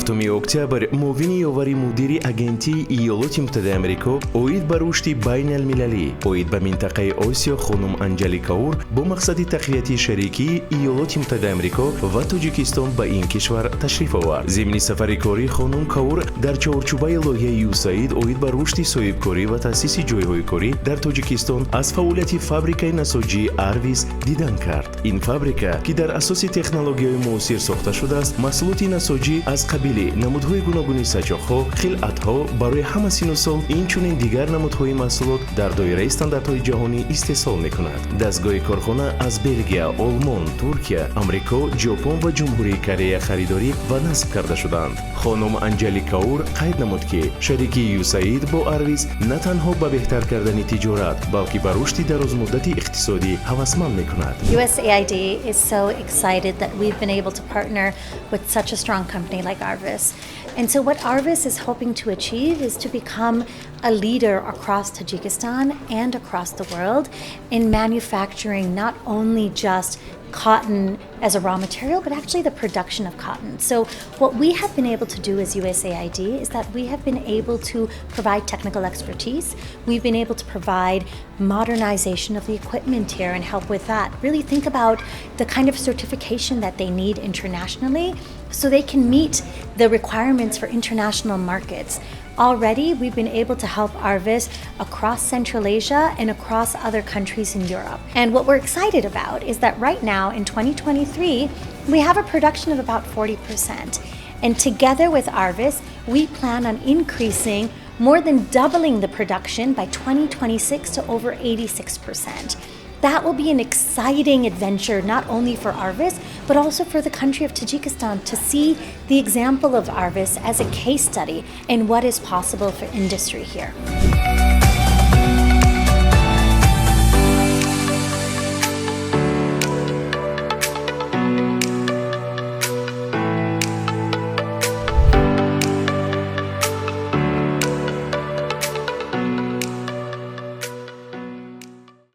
7 октябр муовини ёвари мудири Агентии ИМА оид ба рушди байналмилалӣ оид ба минтақаи Осиё хонум Анҷали Каур бо мақсади тақвияти шарикии ИМА ва Тоҷикистон ба ин кишвар ташриф овард. Зимни сафари кори хонум Каур дар чорчӯбаи Лоиҳаи USAID оид ба рушди соҳибкорӣ ва таъсиси ҷойҳои корӣ дар Тоҷикистон аз фаъолияти фабрикаи нассоҷии Арвис дидан кард. Ин фабрика ки дар асоси технологияҳои муосир сохта шудааст, маҳсулоти нассоҷӣ аз қабили намудҳои гуногуни саҷоқҳо, хилъатҳо барои ҳама сину сол инчунин дигар намудҳои маҳсулот дар доираи стандартҳои ҷаҳонӣ истеҳсол мекунад. Дастгоҳи корхона аз Белгия, Олмон, Туркия, Амрико, Ҷопон ва Ҷумҳурии Корея харидорӣ ва насб карда шуданд. хонум Анҷали Каур қайд намуд ки шарикии USAID бо Арвис на танҳо ба беҳтар кардани тиҷорат, балки ба рушди дарозмуддати иқтисодӣ ҳавасманд мекунад. USAID is so excited that we've been able to partner with such a strong company like Arvis. And so what Arvis is hoping to achieve is to become a leader across Tajikistan and across the world in manufacturing not only just cotton as a raw material, but actually the production of cotton. So what we have been able to do as USAID is that we have been able to provide technical expertise. We've been able to provide modernization of the equipment here and help with that. Really think about the kind of certification that they need internationally so they can meet the requirements for international markets. Already, we've been able to help Arvis across Central Asia and across other countries in Europe. And what we're excited about is that right now in 2023, we have a production of about 40%. And together with Arvis, we plan on increasing more than doubling the production by 2026 to over 86%. That will be an exciting adventure, not only for Arvis, but also for the country of Tajikistan to see the example of Arvis as a case study in what is possible for industry here.